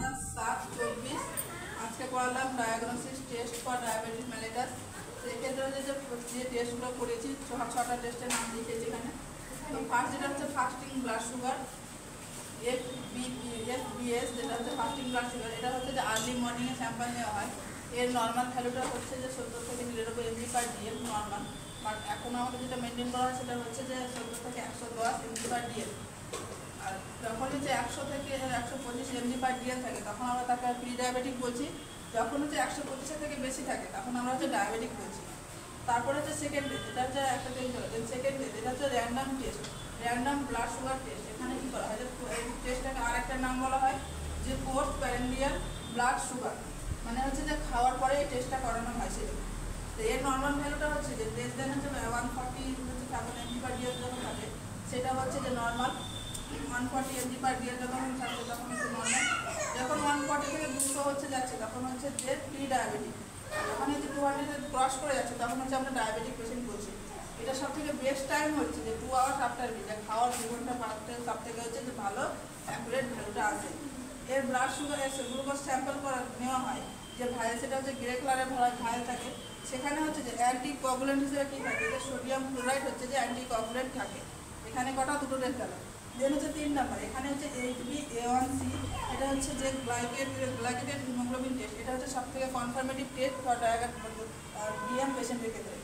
7-24 আজকে করালাম diagnosis test for diabetes mellitus. সেক্ষেত্রে যে টেস্টগুলো করেছি 6টা টেস্টের নাম লিখেছি এখানে। তো ফার্স্ট যেটা হচ্ছে ফাস্টিং ব্লাড সুগার, FBS যেটা হচ্ছে ফাস্টিং ব্লাড সুগার। এটা হচ্ছে যে আর্লি মর্নিংয়ে স্যাম্পল নেওয়া হয়। এর নর্মাল ভ্যালুটা হচ্ছে যে 70 থেকে 99 mg/dl নর্মাল। বাট এখন আমাদের যেটা মেনটেন করা হয় সেটা হচ্ছে যে 70 থেকে 110 mg/dl। আর যখন হচ্ছে 100 থেকে 125 mg/dl থাকে তখন আমরা তাকে প্রি ডায়াবেটিক বলছি। যখন হচ্ছে 125 থেকে বেশি থাকে তখন আমরা হচ্ছে ডায়াবেটিক বলছি। তারপরে হচ্ছে সেকেন্ড ডে, যেটা হচ্ছে একটা টেস্ট হলো। সেকেন্ড ডে যেটা হচ্ছে random test, random blood sugar test. এখানে কী করা হয়, এই টেস্টটাকে আর একটা নাম বলা হয় যে পোস্ট প্যারেন্ডিয়াল ব্লাড সুগার, মানে হচ্ছে যে খাওয়ার পরে এই টেস্টটা করানো হয় সেটা। তো এর নর্মাল ভ্যালুটা হচ্ছে যে লেস দেন হচ্ছে 140 mg/dl যখন থাকে সেটা হচ্ছে যে নর্মাল। 140 mg/dl যখন থাকছে তখন হচ্ছে নর্মাল। যখন 140 থেকে 200 হচ্ছে যাচ্ছে তখন হচ্ছে যে প্রি ডায়াবেটিক। যখন হচ্ছে 200 ক্রস করে যাচ্ছে তখন হচ্ছে আমরা ডায়াবেটিক পেশেন্ট বলছি। এটা সব থেকে বেস্ট টাইম হচ্ছে যে 2 আওয়ার্স আফটার মিট, খাওয়ার 2 ঘন্টা পর সব থেকে হচ্ছে যে ভালো অ্যাকুরেট ভ্যালুটা আসে। এর ব্লাড সুগার গ্লুকোজ স্যাম্পল নেওয়া হয় যে ভাইল, সেটা হচ্ছে গ্রে কালারের ভাইল থাকে। সেখানে হচ্ছে যে অ্যান্টি কোয়াগুলেন্ট হিসেবে কী থাকে, যে সোডিয়াম ক্লোরাইড হচ্ছে যে অ্যান্টি কোয়াগুলেন্ট থাকে। এখানে কটা দুটো টেস্ট গেল। দেন হচ্ছে 3 নাম্বার, এখানে হচ্ছে HbA1c, এটা হচ্ছে যে গ্লাইকেটেড হিমোগ্লোবিন টেস্ট। এটা হচ্ছে সব থেকে কনফার্মেটিভ টেস্ট ফর ডিএম পেশেন্টের ক্ষেত্রে।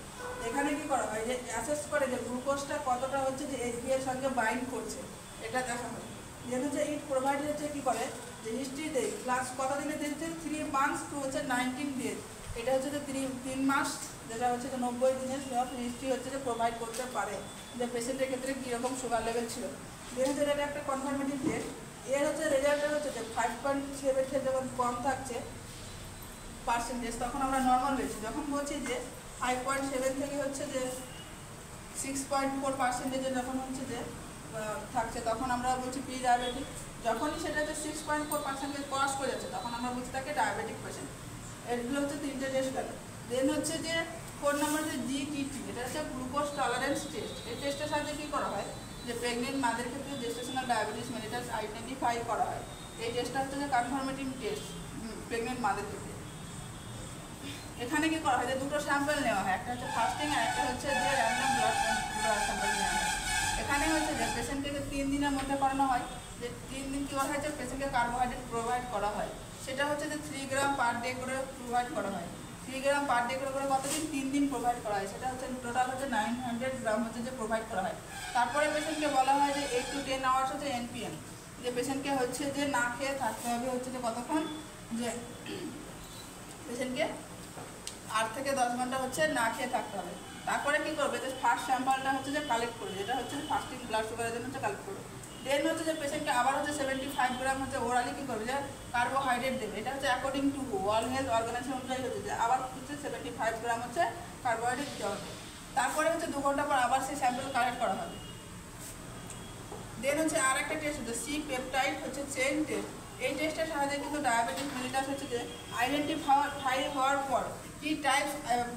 এখানে কি করা হয় যে অ্যাসেস করে যে গ্লুকোজটা কতটা হচ্ছে যে HbA এর সঙ্গে বাইন্ড করছে, এটা দেখা হয়। যেন হচ্ছে ইট প্রোভাইড হচ্ছে কী করে যে হিস্ট্রি দেয় ক্লাস কত দিনে দিয়েছে 3 months টু হচ্ছে 19 days। এটা হচ্ছে যে 3 মাস, যেটা হচ্ছে যে 90 দিনের সব হিস্ট্রি হচ্ছে যে প্রোভাইড করতে পারে যে পেশেন্টের ক্ষেত্রে কীরকম সুগার লেভেল ছিল। দেন হচ্ছে এটা একটা কনফার্মেটিভ টেস্ট। এর হচ্ছে রেজাল্টটা হচ্ছে যে 5.7 থেকে যখন কম থাকছে পার্সেন্টেজ তখন আমরা নর্মাল বলছি। যখন বলছি যে 5.7 থেকে হচ্ছে যে 6.4% যখন হচ্ছে যে থাকছে তখন আমরা বলছি প্রি ডায়াবেটিক। যখনই সেটা হচ্ছে 6.4% ক্রস করে যাচ্ছে তখন আমরা বলছি তাকে ডায়াবেটিক পেশেন্ট। এগুলো হচ্ছে 3টে টেস্ট গেল। দেন হচ্ছে যে 4 নম্বর যে GTT, এটা হচ্ছে গ্লুকোজ টলারেন্স টেস্ট। এই টেস্টের সাথে কী করা হয় যে প্রেগনেন্ট মাদের ক্ষেত্রে জেস্টেশনাল ডায়াবেটিস মেলিটাস আইডেন্টিফাই করা হয়। এই টেস্টটা হচ্ছে যে কনফার্মেটিভ টেস্ট প্রেগনেন্ট মাদের ক্ষেত্রে। এখানে কি করা হয় যে দুটো স্যাম্পল নেওয়া হয়, একটা হচ্ছে ফাস্টিং আর একটা হচ্ছে যে র্যান্ডাম ব্লাড স্যাম্পল নেওয়া হয়। এখানে হচ্ছে যে পেশেন্টকে 3 দিনের মধ্যে করানো হয়। যে 3 দিন কী করা হয় যে পেশেন্টকে কার্বোহাইড্রেট প্রোভাইড করা হয়। সেটা হচ্ছে যে 3 গ্রাম পার ডে করে প্রোভাইড করা হয়। 3 গ্রাম পার ডে করে কতদিন 3 দিন প্রোভাইড করা হয়। সেটা হচ্ছে টোটাল হচ্ছে 900 গ্রাম হচ্ছে যে প্রোভাইড করা হয়। তারপরে পেশেন্টকে বলা হয় যে 8 to 10 আওয়ার্স হচ্ছে NPM, যে পেশেন্টকে হচ্ছে যে না খেয়ে থাকতে হবে হচ্ছে যে কতক্ষণ, যে পেশেন্টকে 8 থেকে 10 ঘন্টা হচ্ছে না খেয়ে থাকতে হবে। তারপরে কী করবে যে ফার্স্ট স্যাম্পলটা হচ্ছে যে কালেক্ট করবে, যেটা হচ্ছে ফাস্টিং ব্লাড সুগারের জন্য হচ্ছে কালেক্ট করবে। দেন হচ্ছে যে পেশেন্টকে আবার হচ্ছে 75 গ্রাম হচ্ছে ওরালি কী করবে যে কার্বোহাইড্রেট দেবে। এটা হচ্ছে according to World Health Organization অনুযায়ী হচ্ছে যে আবার হচ্ছে 75 গ্রাম হচ্ছে কার্বোহাইড্রেট দেওয়া হবে। তারপরে হচ্ছে 2 ঘন্টা পর আবার সেই স্যাম্পল কালেক্ট করা হবে। দেন হচ্ছে আর একটা টেস্ট হচ্ছে C-পেপটাইড হচ্ছে চেইন টেস্ট। এই টেস্টের সাহায্যে কিন্তু ডায়াবেটিস মেলিটাস হচ্ছে যে আইডেন্টিফাই হওয়ার পর কি টাইপ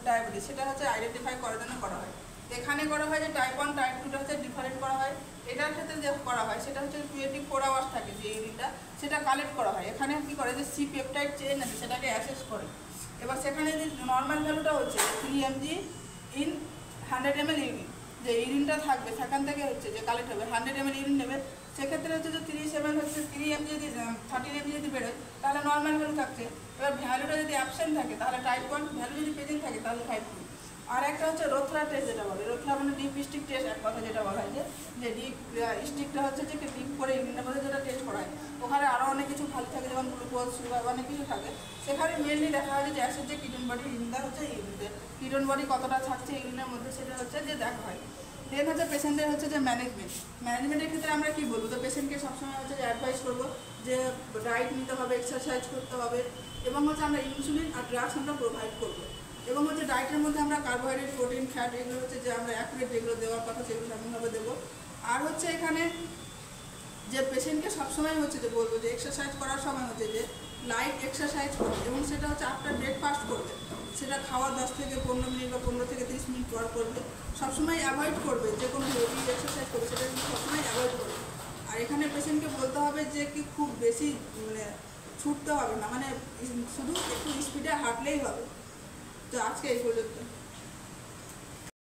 ডায়াবেটিস সেটা হচ্ছে আইডেন্টিফাই করার জন্য করা হয়। এখানে করা হয় যে টাইপ 1 টাইপ 2টা হচ্ছে ডিফারেন্ট করা হয়। এটার ক্ষেত্রে যে করা হয় সেটা হচ্ছে 24 আওয়ার্স থাকে যে ইউরিনটা, সেটা কালেক্ট করা হয়। এখানে কী করে যে C-পেপটাইড চেইন আছে সেটাকে অ্যাসেস করে। এবার সেখানে যে নর্মাল ভ্যালুটা হচ্ছে 3 mg ইন 100 ml ইউরিন, যে ইউরিনটা থাকবে সেখান থেকে হচ্ছে যে কালেক্ট হবে 100 ml ইউরিন নেবে। সেক্ষেত্রে হচ্ছে যে 37 হচ্ছে 3 mg যদি 13 mg যদি বেরোয় তাহলে নর্মাল ভ্যালু থাকছে। এবার ভ্যালুটা যদি অ্যাবসেন্ট থাকে তাহলে টাইপ 1, ভ্যালু যদি প্রেজেন্ট থাকে তাহলে টাইপ 2। আর একটা হচ্ছে রোথরা টেস্ট, যেটা বলে রোথরা মানে ডিপ স্টিক টেস্ট। এক কথা যেটা বলা হয় যে ডিপ স্টিকটা হচ্ছে যে ডিপ করে ইউরিনের মধ্যে যেটা টেস্ট করা হয়, ওখানে আরও অনেক কিছু ভালো থাকে যেমন গ্লুকোজ সুগার অনেক কিছু থাকে। সেখানে মেনলি দেখা হয় যে অ্যাসিড যে কিটোন বডি ইউরিনটা হচ্ছে ইউরিনতে কিটোন বডি কতটা থাকছে ইউরিনের মধ্যে সেটা হচ্ছে যে দেখা হয়। দেন হচ্ছে পেশেন্টের হচ্ছে যে ম্যানেজমেন্টের ক্ষেত্রে আমরা কী বলবো, তো পেশেন্টকে সবসময় হচ্ছে যে অ্যাডভাইস করবো যে ডায়েট নিতে হবে, এক্সারসাইজ করতে হবে এবং হচ্ছে আমরা ইনসুলিন আর ড্রাগস আমরা প্রোভাইড করবো। এবং হচ্ছে ডায়েটের মধ্যে আমরা কার্বোহাইড্রেট, প্রোটিন, ফ্যাট এগুলো হচ্ছে যে আমরা অ্যাকুরেট যেগুলো দেওয়ার কথা সেগুলো তেমনভাবে দেবো। আর হচ্ছে এখানে যে পেশেন্টকে সবসময় হচ্ছে যে বলবো যে এক্সারসাইজ করার সময় হচ্ছে যে লাইট এক্সারসাইজ করবে এবং সেটা হচ্ছে আফটার ব্রেকফাস্ট করবে। সেটা খাওয়ার 10 থেকে 15 মিনিট বা 15 থেকে 30 মিনিট পর করবে। সবসময় অ্যাভয়েড করবে যে কোনো হেভি এক্সারসাইজ করবে, সেটা কিন্তু সবসময় অ্যাভয়েড করবে। আর এখানে পেশেন্টকে বলতে হবে যে কি খুব বেশি মানে ছুটতে হবে না, মানে শুধু একটু স্পিডে হাঁটলেই হবে। তো আজকে এই পর্যন্ত।